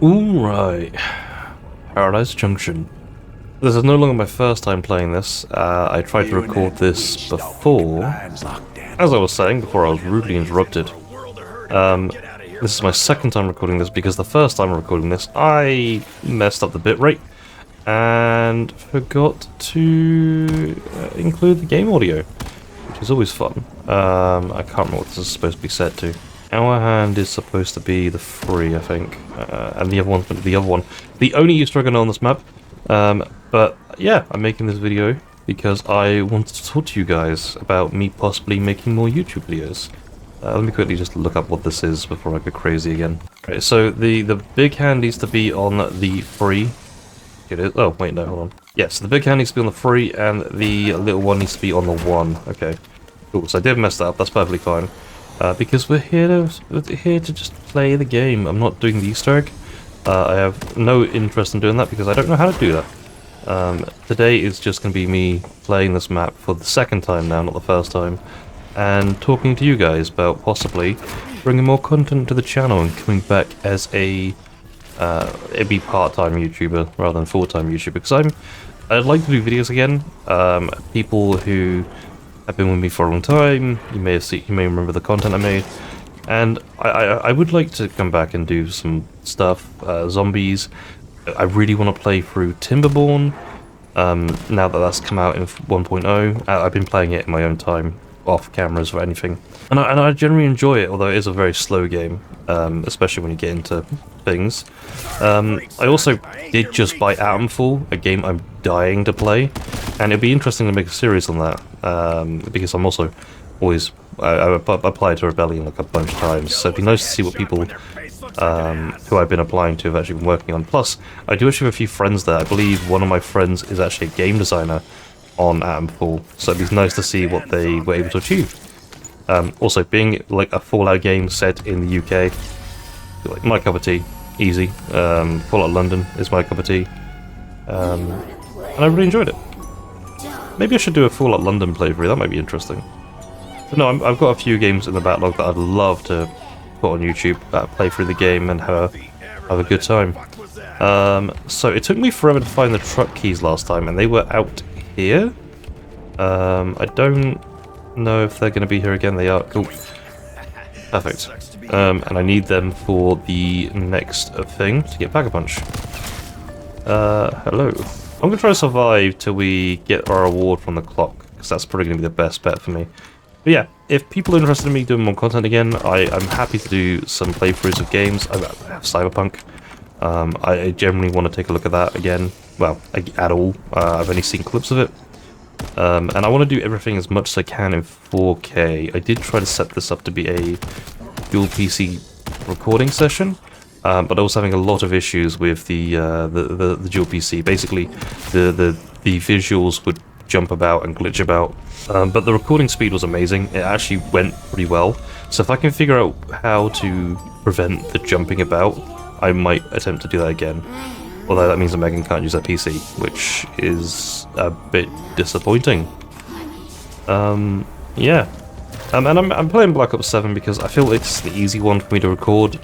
Alright, Paradise Junction. This is no longer my first time playing this. I tried to record this before, as I was saying, before I was rudely interrupted. This is my second time recording this because the first time recording this, I messed up the bitrate and forgot to include the game audio, which is always fun. I can't remember what this is supposed to be set to. Our hand is supposed to be the free, I think, and the other one's the other one. The only Easter egg I know on this map, but yeah, I'm making this video because I wanted to talk to you guys about me possibly making more YouTube videos. Let me quickly just look up what this is before I go crazy again. Okay, so the big hand needs to be on the free. It is. Oh wait, no, hold on. Yes, the big hand needs to be on the free, and the little one needs to be on the one. Okay, cool. So I did mess that up. That's perfectly fine. Because we're here to just play the game. I'm not doing the Easter egg. I have no interest in doing that because I don't know how to do that. Today is just going to be me playing this map for the second time now, not the first time, and talking to you guys about possibly bringing more content to the channel and coming back as a be part-time YouTuber rather than full-time YouTuber, because I'd like to do videos again. People who have been with me for a long time, you may remember the content I made, and I would like to come back and do some stuff. Zombies. I really want to play through Timberborn. Now that that's come out in 1.0, I've been playing it in my own time, off cameras or anything, and I generally enjoy it, although it is a very slow game, especially when you get into things. I also did just buy Atomfall, a game I'm dying to play, and it'd be interesting to make a series on that, because I'm also always I applied to Rebellion like a bunch of times, so it'd be nice to see what people who I've been applying to have actually been working on. Plus, I do actually have a few friends there. I believe one of my friends is actually a game designer on Atomfall, so it'd be nice to see what they were able to achieve. Also, being like a Fallout game set in the UK, like my cup of tea, easy. Fallout London is my cup of tea, and I really enjoyed it. Maybe I should do a Fallout London playthrough, that might be interesting. But no, I've got a few games in the backlog that I'd love to put on YouTube, play through the game and have a good time. So it took me forever to find the truck keys last time, and they were out here. I don't know if they're going to be here again. They are. Cool. Perfect. And I need them for the next thing to get Pack-a-Punch. Hello. I'm going to try to survive till we get our reward from the clock, because that's probably going to be the best bet for me. But yeah, if people are interested in me doing more content again, I'm happy to do some playthroughs of games. I have Cyberpunk. I generally want to take a look at that again. Well, at all. I've only seen clips of it. And I want to do everything as much as I can in 4K. I did try to set this up to be a dual PC recording session, but I was having a lot of issues with the dual PC. Basically, the visuals would jump about and glitch about, but the recording speed was amazing. It actually went pretty well. So if I can figure out how to prevent the jumping about, I might attempt to do that again. Although that means that Megan can't use her PC, which is a bit disappointing. Yeah. And I'm playing Black Ops 7 because I feel it's the easy one for me to record,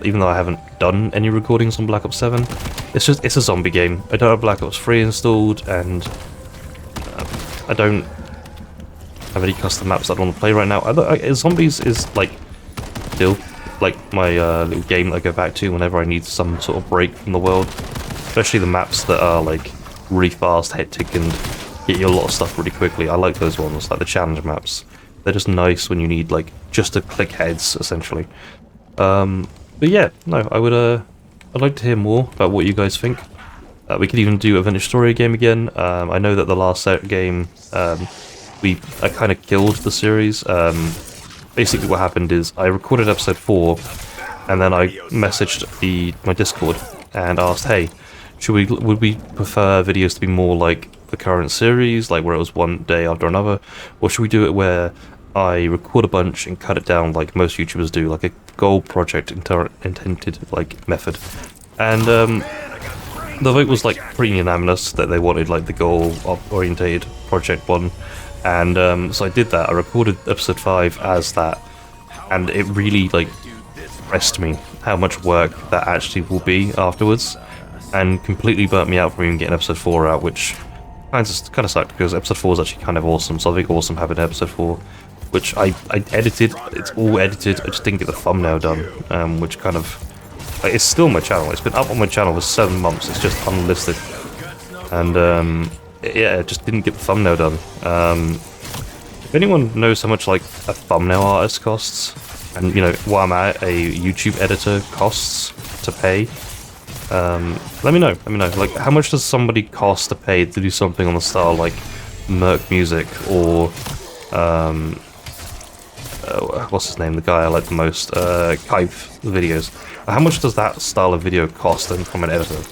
even though I haven't done any recordings on Black Ops 7. It's a zombie game. I don't have Black Ops 3 installed, and I don't have any custom maps that I want to play right now. Zombies is like still like my little game that I go back to whenever I need some sort of break from the world. Especially the maps that are like really fast, hectic, and get you a lot of stuff really quickly. I like those ones, like the challenge maps. They're just nice when you need like just to click heads, essentially. But yeah, no, I'd like to hear more about what you guys think. We could even do a vintage story game again. I know that the last game I kind of killed the series. Basically, what happened is I recorded episode 4, and then I messaged my Discord and asked, hey, would we prefer videos to be more like the current series, like where it was one day after another, or should we do it where I record a bunch and cut it down like most YouTubers do, like a goal project intended like method? And the vote was like pretty unanimous that they wanted like the goal orientated project one, and so I did that. I recorded episode 5 as that, and it really like impressed me how much work that actually will be afterwards, and completely burnt me out from even getting episode 4 out, which kind of sucked because episode 4 is actually kind of awesome. So I think awesome having episode 4, which I edited. It's all edited. I just didn't get the thumbnail done, which kind of it's still on my channel. It's been up on my channel for 7 months. It's just unlisted, and yeah, it just didn't get the thumbnail done. If anyone knows how much like a thumbnail artist costs, and you know what I'm at, a YouTube editor costs to pay, let me know. Let me know. Like, how much does somebody cost to pay to do something on the style like Merc Music or what's his name? The guy I like the most, Kype videos. How much does that style of video cost from an editor?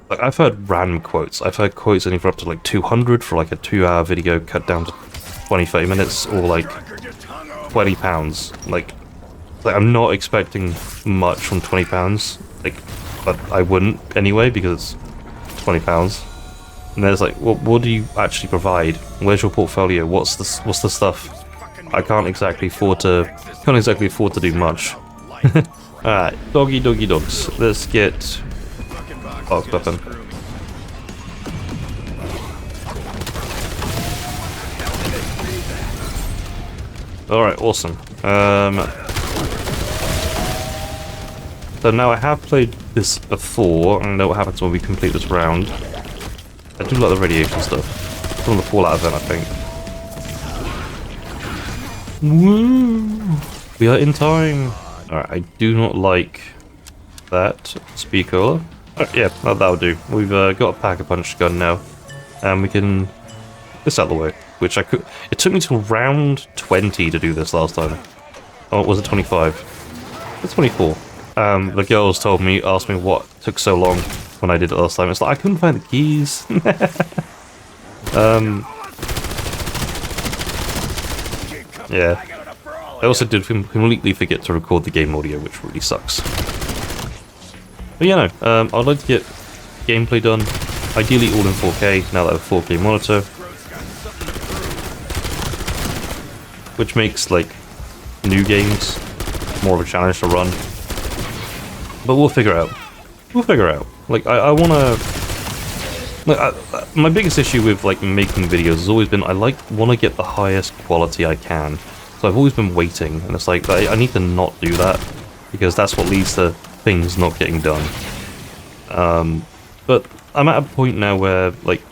Like, I've heard random quotes. I've heard quotes anywhere up to like 200 for like a 2-hour video cut down to 20-30 minutes, or like £20. Like I'm not expecting much from £20. Like, but I wouldn't anyway because it's £20. And there's like, what do you actually provide? Where's your portfolio? What's the stuff? I can't exactly afford to do much. Alright, doggy dogs. Let's get box weapon. Alright, awesome. So now I have played this before, and I know what happens when we complete this round. I do like the radiation stuff. From the Fallout event, I think. Woo! We are in time! Alright, I do not like that Speakola. Yeah, that'll do. We've got a Pack-a-Punch gun now, and we can get this out of the way. Which I could. It took me till round 20 to do this last time. Oh, was it 25? It's 24. The girls asked me what took so long when I did it last time. It's like, I couldn't find the keys. Yeah. I also did completely forget to record the game audio, which really sucks. But yeah, no, I'd like to get gameplay done, ideally all in 4K, now that I have a 4K monitor. Which makes, like, new games more of a challenge to run. But we'll figure it out. We'll figure it out. Like, I wanna... Like, my biggest issue with, like, making videos has always been I wanna get the highest quality I can. So I've always been waiting, and it's like, I need to not do that, because that's what leads to things not getting done. But I'm at a point now where, like,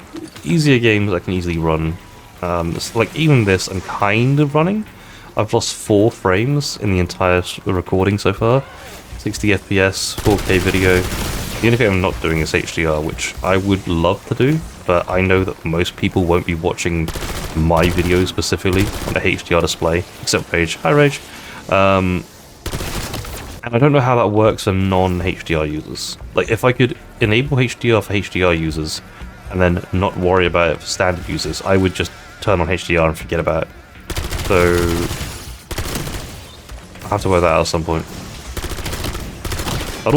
easier games I can easily run. It's like, even this I'm kind of running. I've lost 4 frames in the entire recording so far. 60 FPS, 4K video. The only thing I'm not doing is HDR, which I would love to do, but I know that most people won't be watching my videos specifically on a HDR display, except Paige. Hi, Rage. And I don't know how that works for non-HDR users. Like, if I could enable HDR for HDR users, and then not worry about it for standard users, I would just turn on HDR and forget about it. So I'll have to work that out at some point. I would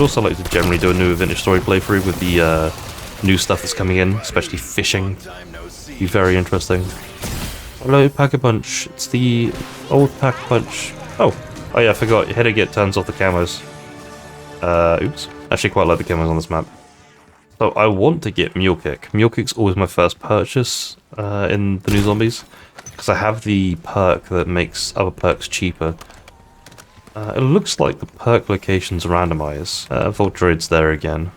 also like to generally do a new Vintage Story playthrough with the new stuff that's coming in, especially fishing. Be very interesting. Hello, Pack-a-Punch. It's the old Pack-a-Punch. Oh yeah, I forgot. Headed turns off the camos. Oops. Actually, quite like the camos on this map. So I want to get Mule Kick. Mule Kick's always my first purchase in the new zombies, because I have the perk that makes other perks cheaper. It looks like the perk locations randomize. Voltroid's there again.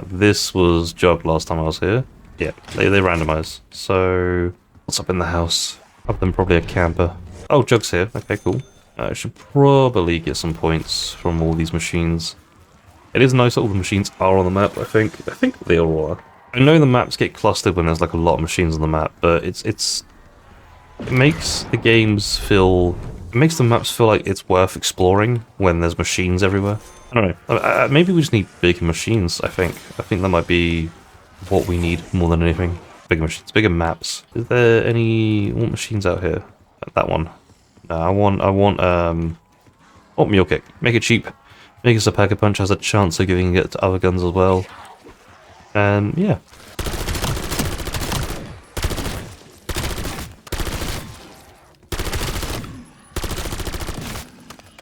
This was Jug last time I was here. Yeah, they randomize. So, what's up in the house? Other than probably a camper. Oh, Jug's here. Okay, cool. I should probably get some points from all these machines. It is nice that all the machines are on the map, I think. I think they all are. I know the maps get clustered when there's like a lot of machines on the map, but it makes the games feel... It makes the maps feel like it's worth exploring when there's machines everywhere. I don't know. Maybe we just need bigger machines, I think. I think that might be what we need more than anything. Bigger machines, bigger maps. Is there any... What machines out here? That one. No, I want Mule Kick. Make it cheap. Make it so Pack-a-Punch has a chance of giving it to other guns as well. And yeah.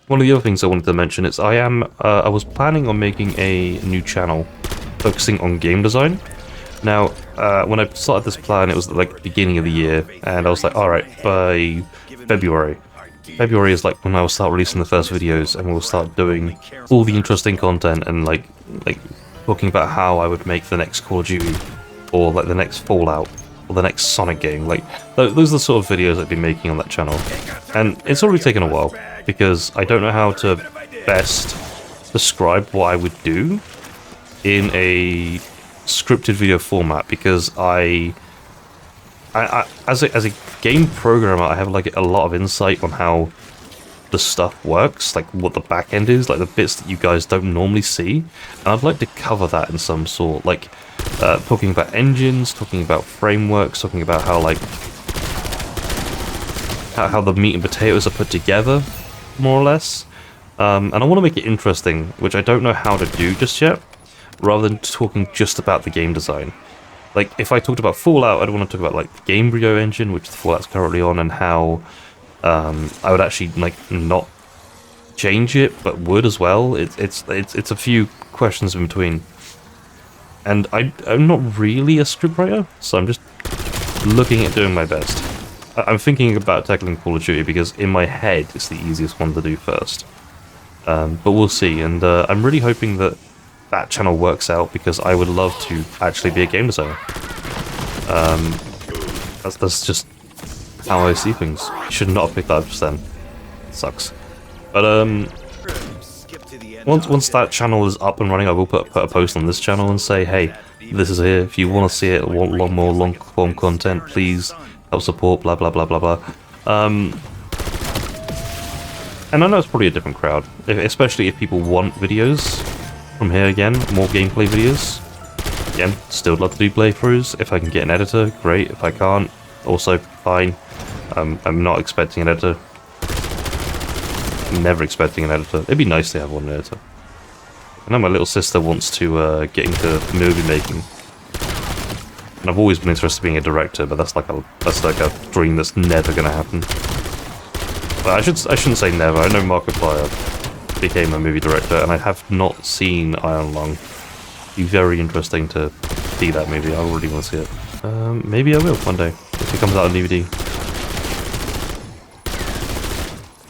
One of the other things I wanted to mention is I was planning on making a new channel focusing on game design. Now, when I started this plan, it was like the beginning of the year, and I was like, alright, by February. February is like when I will start releasing the first videos, and we'll start doing all the interesting content, and like talking about how I would make the next Call of Duty, or like the next Fallout, or the next Sonic game. Like, those are the sort of videos I've been making on that channel. And it's already taken a while, because I don't know how to best describe what I would do in a scripted video format, because I as a game programmer, I have like a lot of insight on how the stuff works, like what the back end is, like the bits that you guys don't normally see, and I'd like to cover that in some sort, like talking about engines, talking about frameworks, talking about how like how the meat and potatoes are put together, more or less. And I want to make it interesting, which I don't know how to do just yet, rather than talking just about the game design. Like, if I talked about Fallout, I'd want to talk about like the Gamebryo engine, which the Fallout's currently on, and how I would actually like not change it, but would as well. It's a few questions in between, and I'm not really a scriptwriter, so I'm just looking at doing my best. I'm thinking about tackling Call of Duty because in my head it's the easiest one to do first, but we'll see. And I'm really hoping that that channel works out, because I would love to actually be a game designer. That's just how I see things. I should not have picked that up just then. Sucks. But once that channel is up and running, I will put a post on this channel and say, hey, this is here. If you want to see it, want more long form content, please help support. Blah blah blah blah blah. And I know it's probably a different crowd, especially if people want videos from here again, more gameplay videos. Again, still love to do playthroughs. If I can get an editor, great. If I can't, also fine. I'm not expecting an editor. Never expecting an editor. It'd be nice to have one editor. I know my little sister wants to get into movie making, and I've always been interested in being a director, but that's like a dream that's never gonna happen. But I shouldn't say never. I know Markiplier became a movie director, and I have not seen Iron Lung. It'd be very interesting to see that movie. I really want to see it. Maybe I will one day if it comes out on DVD.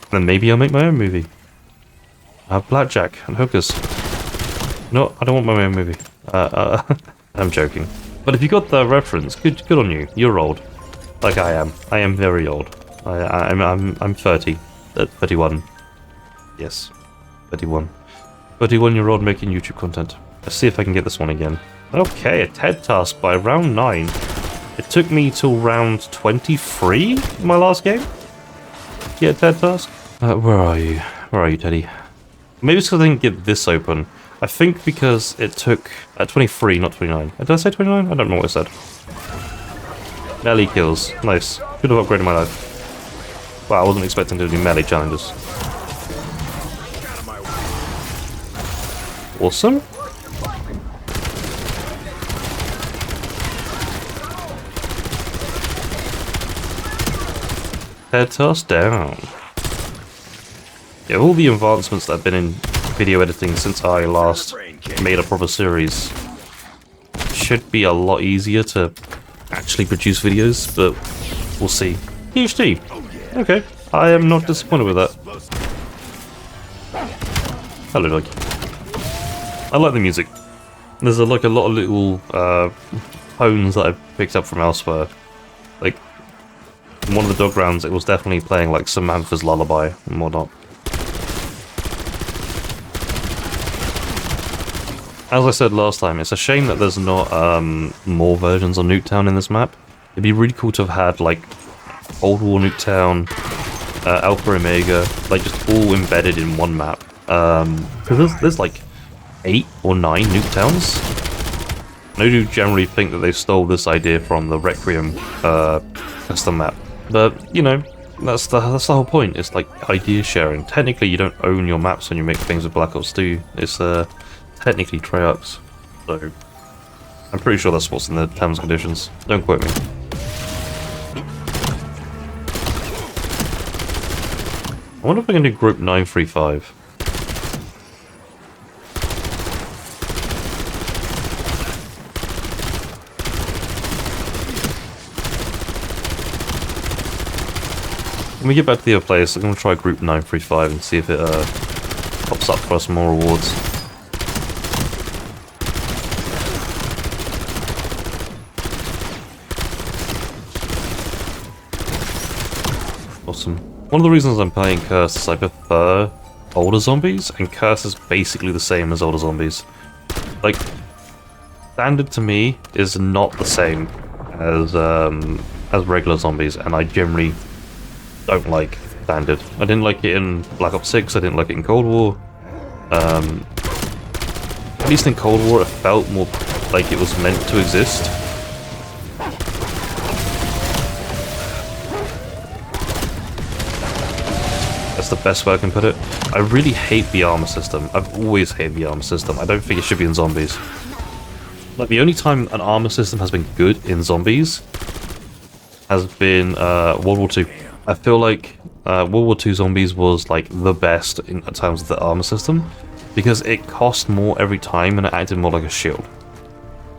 Then maybe I'll make my own movie. I have blackjack and hookers. No, I don't want my own movie. I'm joking. But if you got the reference, good on you. You're old, like I am. I am very old. I'm 30, 31. Yes, 31. 31-year-old making YouTube content. Let's see if I can get this one again. Okay, a TED task by round 9. It took me till round 23 in my last game to get a TED task. Where are you? Where are you, Teddy? Maybe it's because I didn't get this open. I think because it took 23, not 29. Did I say 29? I don't know what I said. Melee kills. Nice. Should have upgraded my life. Wow, I wasn't expecting to do melee challenges. Awesome. Head toss down. Yeah, all the advancements that have been in video editing since I last made a proper series should be a lot easier to actually produce videos, but we'll see. PhD. Okay, I am not disappointed with that. Hello, dog. I like the music. There's like a lot of little tones that I've picked up from elsewhere. Like, in one of the dog rounds, it was definitely playing like Samantha's Lullaby and whatnot. As I said last time, it's a shame that there's not more versions of Nuketown in this map. It'd be really cool to have had like Cold War Nuketown, Alpha Omega, like just all embedded in one map. Because there's like 8 or 9 Nuketowns. I do generally think that they stole this idea from the Requiem custom map, but you know, that's the whole point. It's like idea sharing. Technically, you don't own your maps when you make things with Black Ops 2. It's technically Treyarch's, so I'm pretty sure that's what's in the terms and conditions. Don't quote me. I wonder if I can do group 935. When we get back to the other place, I'm going to try group 935 and see if it pops up for us more rewards. Awesome. One of the reasons I'm playing Curse is I prefer older zombies, and Curse is basically the same as older zombies. Like, standard to me is not the same as regular zombies, and I generally don't like standard. I didn't like it in Black Ops 6, I didn't like it in Cold War. At least in Cold War it felt more like it was meant to exist. That's the best way I can put it. I really hate the armor system. I've always hated the armor system. I don't think it should be in zombies. Like, the only time an armor system has been good in zombies has been World War II. I feel like World War II zombies was like the best in terms of the armor system, because it cost more every time and it acted more like a shield.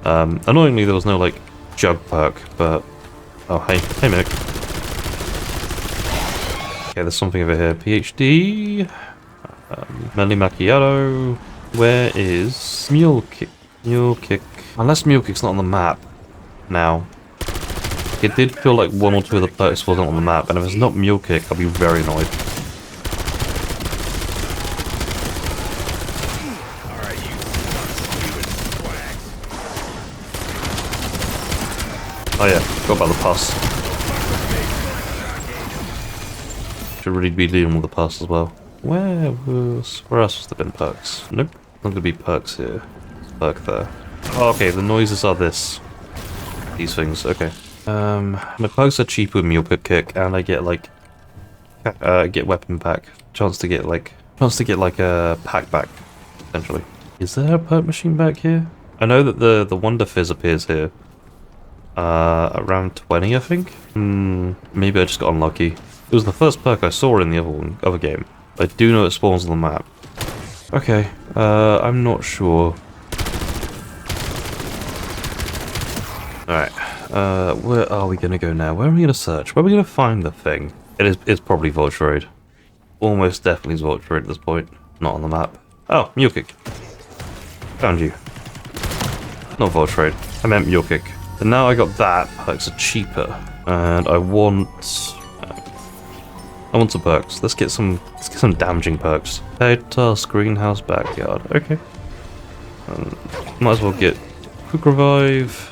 Annoyingly, there was no like jug perk, but oh hey Mick. Okay, there's something over here. PhD, Many Macchiato. Where is Mule Kick? Mule Kick. Unless Mule Kick's not on the map now. It did feel like one or two of the perks wasn't on the map, and if it's not Mule Kick, I'll be very annoyed. Oh yeah, forgot about the pus. Should really be dealing with the pus as well. Where else was there been perks? Nope, not gonna be perks here. Perk there. Oh, okay, the noises are this. These things, okay. My perks are cheaper with Mule Kick, and I get like get weapon pack, chance to get like a pack back, essentially. Is there a perk machine back here? I know that the Wonder Fizz appears here. Around 20, I think. Maybe I just got unlucky. It was the first perk I saw in the other game. I do know it spawns on the map. Okay, I'm not sure. Alright. Where are we gonna go now? Where are we gonna search? Where are we gonna find the thing? It's probably Voltroid. Almost definitely is Voltroid at this point. Not on the map. Oh, Mule Kick. Found you. Not Voltroid. I meant Mule Kick. And now I got that, perks are cheaper. And I want some perks. Let's get some damaging perks. Paid task, greenhouse, backyard. Okay. Might as well get quick revive.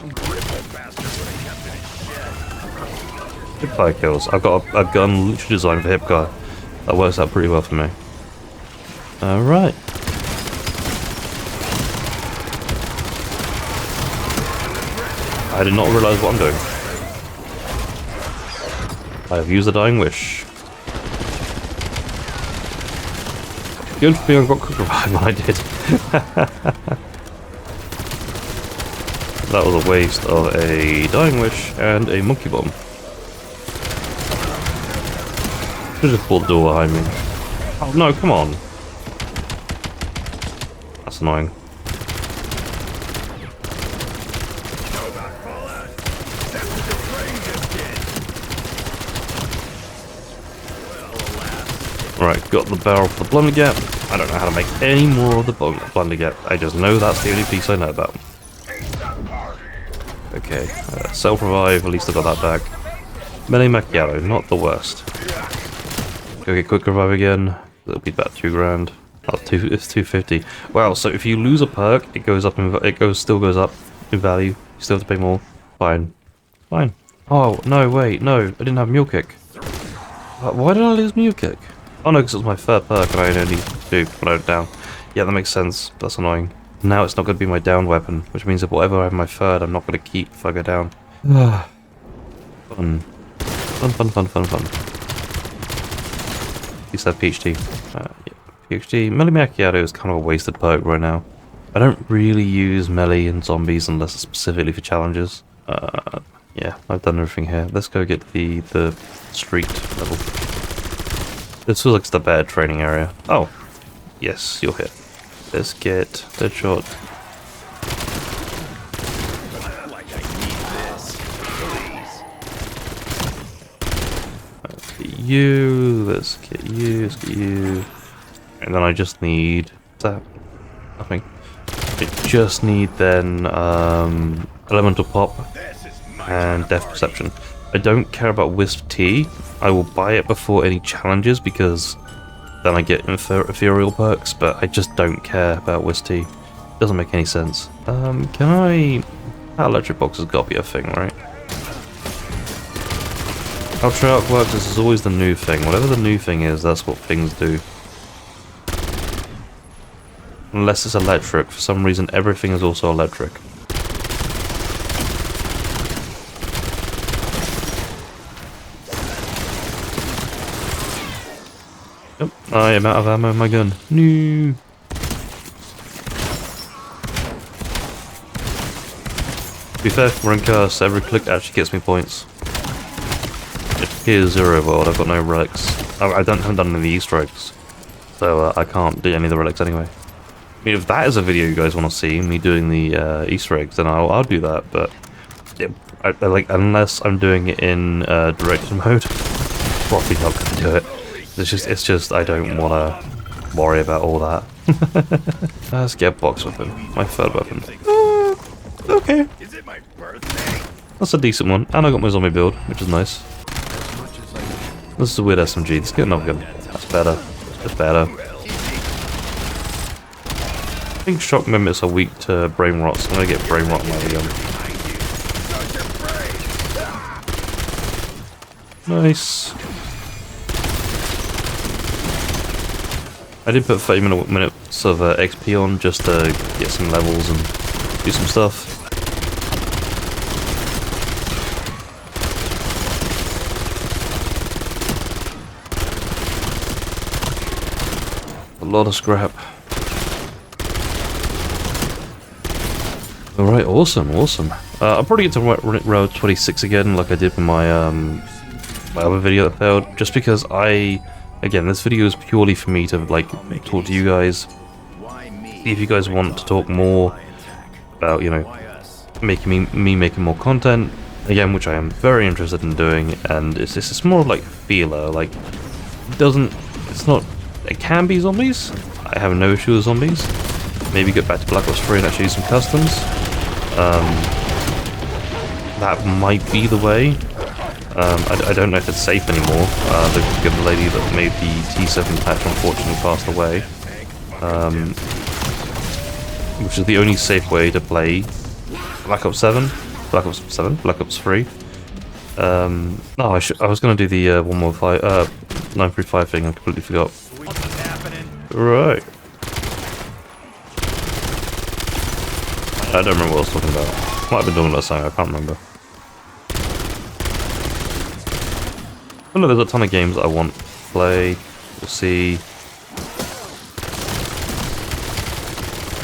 Hipfire kills. I've got a gun literally designed for Hipfire. That works out pretty well for me. Alright. I did not realise what I'm doing. I have used the Dying Wish. Good thing I got quick revive when I did. That was a waste of a Dying Wish and a Monkey Bomb. Should just pulled the door behind me. Oh no, come on. That's annoying. Right, got the barrel for the Blunder Gap. I don't know how to make any more of the Blunder Gap. I just know that's the only piece I know about. Okay, self-revive, at least I got that back. Many Macchiato, not the worst. Go get quick revive again. It'll be about 2 grand. Oh, it's 250. Wow, so if you lose a perk, it goes up in still goes up in value. You still have to pay more. Fine. Fine. Oh, no, wait, no, I didn't have Mule Kick. Why did I lose Mule Kick? Oh no, because it was my third perk and I only need 2 when I went down. Yeah, that makes sense. That's annoying. Now it's not going to be my down weapon, which means that whatever I have my third, I'm not going to keep if I go down. Fun. Fun. At least I have PhD. Yeah, PhD. Melee Macchiato is kind of a wasted perk right now. I don't really use melee in zombies unless it's specifically for challenges. Yeah, I've done everything here. Let's go get the street level. This feels like it's the better training area. Oh, yes, you're here. Let's get Deadshot. Let's get you. Let's get you. Let's get you. And then I just need that. Nothing. I just need then Elemental Pop and Depth Perception. I don't care about Wisp T. I will buy it before any challenges because then I get ethereal perks, but I just don't care about Wisp T. Doesn't make any sense. Can I... That electric box has got to be a thing, right? How Treyarch works, this is always the new thing. Whatever the new thing is, that's what things do. Unless it's electric. For some reason, everything is also electric. Yep, I am out of ammo in my gun. No. To be fair, we're in Curse. Every click actually gets me points. Here's Zero World. I've got no relics. haven't done any of the Easter eggs, so I can't do any of the relics anyway. I mean, if that is a video you guys want to see, me doing the Easter eggs, then I'll do that. But yeah, like unless I'm doing it in direction mode, probably not going to do it. It's just I don't want to worry about all that. Let's get box weapon, my third weapon. Okay, that's a decent one, and I got my zombie build, which is nice. This is a weird SMG. Let's get another gun. That's better. That's better. I think shock mimics are weak to brain rot, so I'm gonna get brain rot in my gun. Nice. I did put 30 minutes of XP on just to get some levels and do some stuff. A lot of scrap. Alright, awesome, awesome. I'll probably get to road 26 again like I did with my my other video that failed, just because again, this video is purely for me to like talk to you guys, see if you guys want to talk more about, you know, making me making more content, again, which I am very interested in doing, and it's more of like feeler, like, it can be zombies, I have no issue with zombies, maybe get back to Black Ops 3 and actually do some customs, that might be the way. I don't know if it's safe anymore. The good lady that made the T7 patch unfortunately passed away, which is the only safe way to play Black Ops 7, Black Ops 3. No, I was going to do the 935 thing. I completely forgot. Right. I don't remember what I was talking about. Might have been talking about something. I can't remember. I know there's a ton of games that I want to play. We'll see.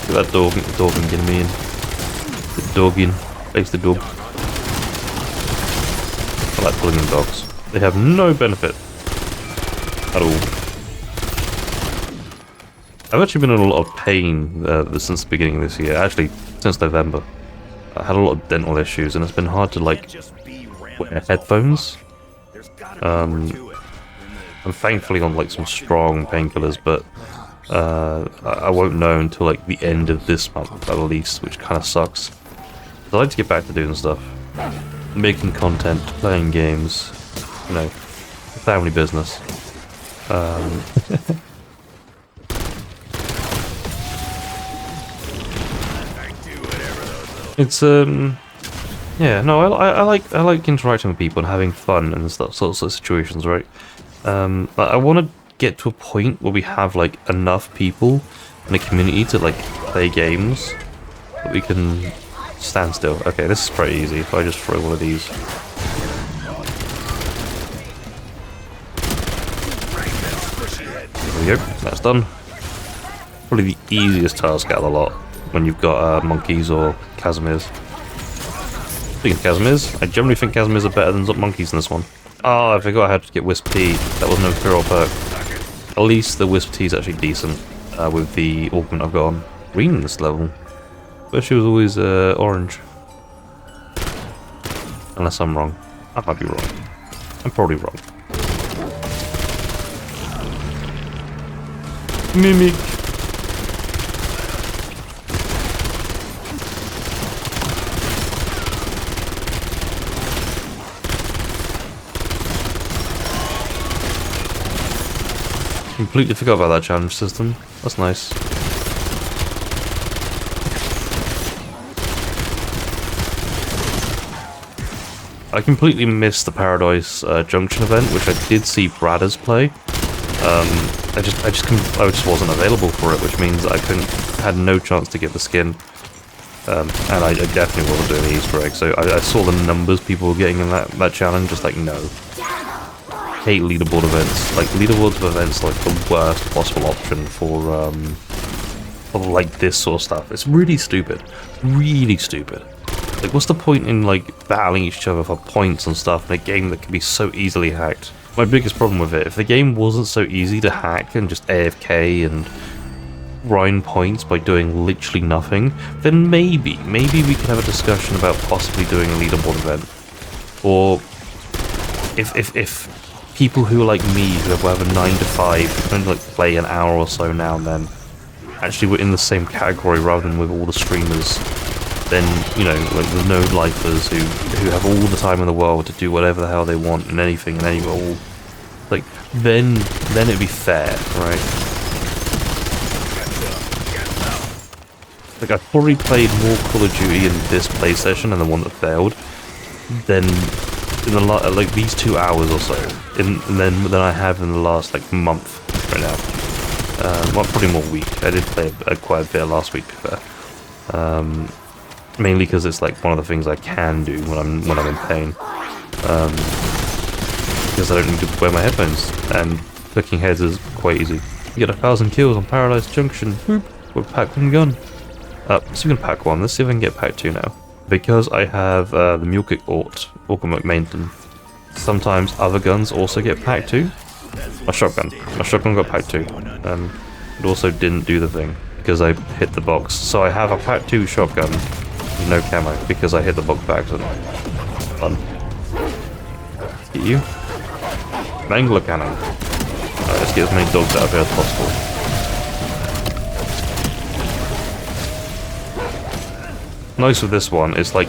Look at that dog getting me in. The dog in. Face the dog. I like pulling in dogs. They have no benefit at all. I've actually been in a lot of pain since the beginning of this year. Actually, since November. I had a lot of dental issues, and it's been hard to like wear headphones. I'm thankfully on like some strong painkillers, but I won't know until like the end of this month at least, which kind of sucks. I'd like to get back to doing stuff, making content, playing games, you know, family business. It's yeah, no, I like interacting with people and having fun and stuff, sorts of situations, right? I want to get to a point where we have like enough people in a community to like play games that we can stand still. Okay, this is pretty easy if I just throw one of these. There we go, that's done. Probably the easiest task out of the lot when you've got monkeys or Casimirs. Speaking of Casimirs, I generally think Casimirs are better than monkeys in this one. Oh, I forgot I had to get Wisp P. That was no feral perk. At least the Wisp Tea is actually decent with the augment I've got on. Green in this level. But she was always orange. Unless I'm wrong. I might be wrong. I'm probably wrong. Mimic. Completely forgot about that challenge system. That's nice. I completely missed the Paradise Junction event, which I did see Bradders play. I just wasn't available for it, which means I had no chance to get the skin. And I definitely wasn't doing the Easter egg, so I saw the numbers people were getting in that challenge, just like, no. Hate leaderboard events. Like, leaderboards of events are like the worst possible option for like this sort of stuff. It's really stupid. Really stupid. Like, what's the point in, like, battling each other for points and stuff in a game that can be so easily hacked? My biggest problem with it, if the game wasn't so easy to hack and just AFK and grind points by doing literally nothing, then maybe we could have a discussion about possibly doing a leaderboard event. Or if people who are like me, who have a 9 to 5, who only like play an hour or so now and then, actually were in the same category rather than with all the streamers, then, you know, like the no-lifers who have all the time in the world to do whatever the hell they want and anything and anywhere, like, then it'd be fair, right? Like, I've probably played more Call of Duty in this play session and the one that failed than in the like these 2 hours or so, than I have in the last like month right now. Well, probably more week. I did play quite a bit last week, to be fair. Mainly because it's like one of the things I can do when I'm in pain. Because I don't need to wear my headphones, and clicking heads is quite easy. You get 1,000 kills on Paradise Junction. Whoop, with pack 1 gun. So we can pack 1. Let's see if I can get pack 2 now. Because I have the Mule Kick Augment Maintenance, sometimes other guns also get pack 2. My shotgun got pack 2. It also didn't do the thing because I hit the box. So I have a pack 2 shotgun with no camo because I hit the box back. So fun. Get you. Angler cannon. Alright, let's get as many dogs out of here as possible. Nice with this one is like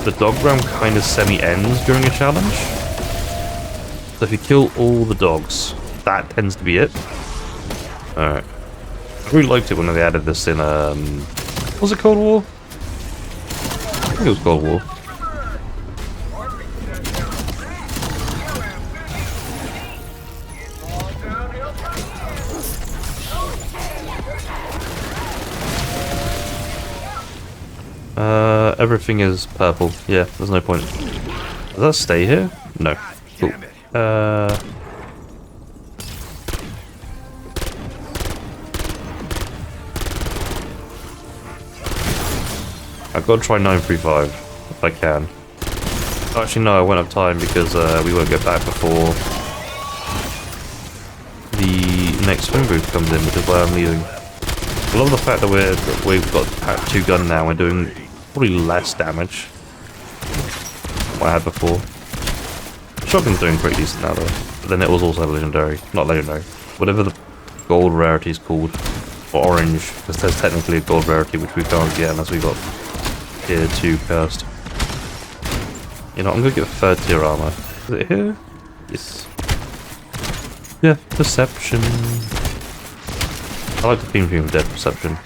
the dog round kind of semi-ends during a challenge. So if you kill all the dogs, that tends to be it. Alright. I really liked it when they added this in, was it Cold War? I think it was Cold War. Everything is purple. Yeah, there's no point. Does that stay here? No. Cool. I've got to try 935 if I can. Actually, no, I won't have time because we won't get back before the next phone booth comes in, which is why I'm leaving. I love the fact that we've got pack 2 gun now. We're doing probably less damage than what I had before. Shotgun's doing pretty decent now though. But then it was also legendary. Not legendary. Whatever the gold rarity is called. Or orange. Because there's technically a gold rarity which we can't get unless we got tier 2 cursed. You know, I'm gonna get 3rd tier armor. Is it here? Yes. Yeah, perception. I like the theme of Dead Perception.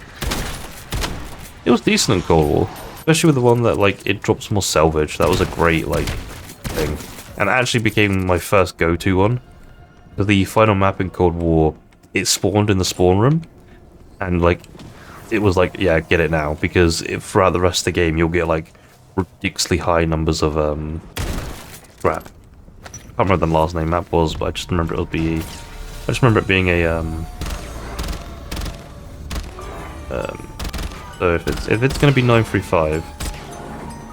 It was decent in Cold War. Especially with the one that, like, it drops more salvage. That was a great, like, thing. And it actually became my first go-to one. The final map in Cold War, it spawned in the spawn room. And, like, it was like, yeah, get it now. Because throughout the rest of the game, you'll get, like, ridiculously high numbers of, crap. I can't remember what the last name map was, but I just remember it being a, so if it's gonna be 935,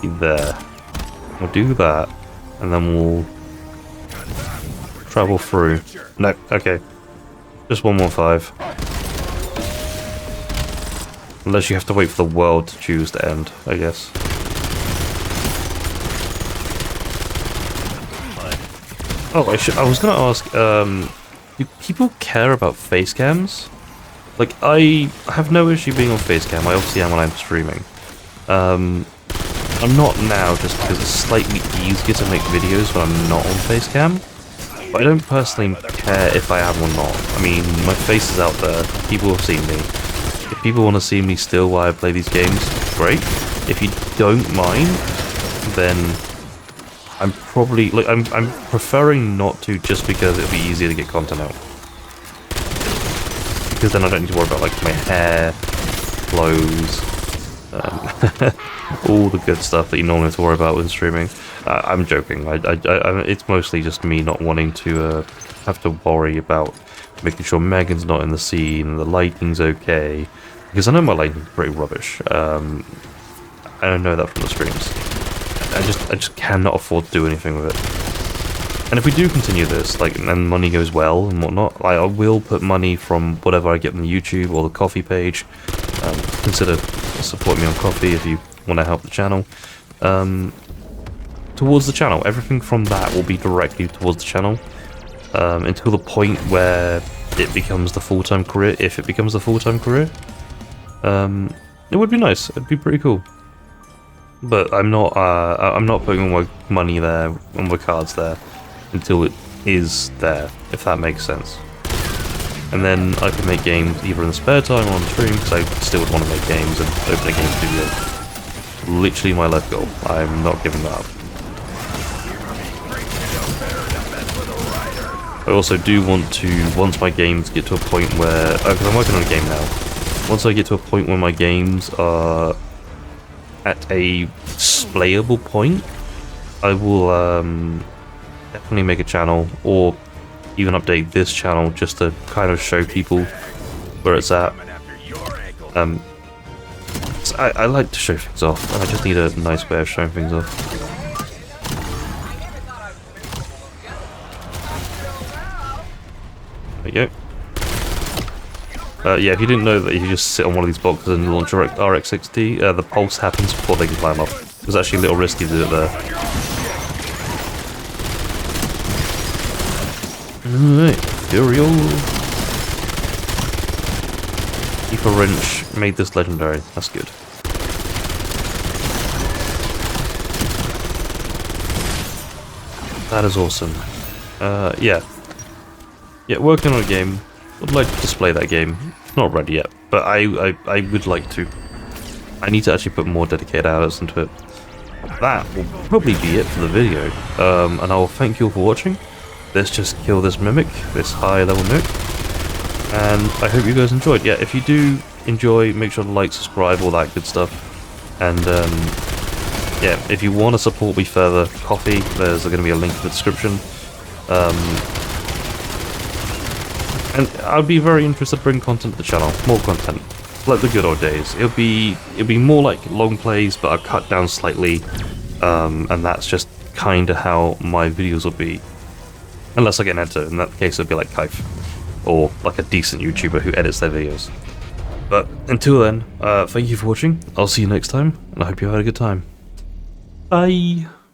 be there. We'll do that, and then we'll travel through. No, okay. Just 115. Unless you have to wait for the world to choose to end, I guess. Oh, I was gonna ask, do people care about face cams? Like, I have no issue being on face cam, I obviously am when I'm streaming. I'm not now just because it's slightly easier to make videos when I'm not on face cam. But I don't personally care if I am or not. I mean, my face is out there, people have seen me. If people want to see me still while I play these games, great. If you don't mind, then I'm probably, like, I'm preferring not to just because it'll be easier to get content out. Because then I don't need to worry about, like, my hair, clothes, all the good stuff that you normally have to worry about when streaming. I'm joking. It's mostly just me not wanting to have to worry about making sure Megan's not in the scene, the lighting's okay. Because I know my lighting's pretty rubbish. I don't know that from the streams. I just cannot afford to do anything with it. And if we do continue this, like, and money goes well and whatnot, I will put money from whatever I get on YouTube or the coffee page. Consider supporting me on Coffee if you want to help the channel. Towards the channel. Everything from that will be directly towards the channel. Until the point where it becomes the full-time career, if it becomes the full-time career. It would be nice. It'd be pretty cool. But I'm not putting all my money there, all my cards there, until it is there, if that makes sense. And then I can make games either in the spare time or on stream, because I still would want to make games and open a game studio. Literally my life goal. I'm not giving that up. I also do want to, once my games get to a point where, because I'm working on a game now, once I get to a point where my games are at a playable point, I will definitely make a channel, or even update this channel just to kind of show people where it's at. So I like to show things off, and I just need a nice way of showing things off. There you go. Yeah, if you didn't know that if you just sit on one of these boxes and launch your RX-60, the pulse happens before they can climb up. It was actually a little risky to do it there. Alright, Furial. Keep a wrench made this legendary. That's good. That is awesome. Yeah. Yeah, working on a game. Would like to display that game. It's not ready yet, but I would like to. I need to actually put more dedicated hours into it. That will probably be it for the video. And I will thank you all for watching. Let's just kill this mimic, this high level mimic. And I hope you guys enjoyed. Yeah, if you do enjoy, make sure to like, subscribe, all that good stuff. And yeah, if you want to support me further, Coffee, there's going to be a link in the description. And I'd be very interested to bring content to the channel, more content, like the good old days. It'll be more like long plays, but I've cut down slightly, and that's just kind of how my videos will be. Unless I get an editor, in that case it'll be like Kaif, or like a decent YouTuber who edits their videos. But until then, thank you for watching, I'll see you next time, and I hope you had a good time. Bye!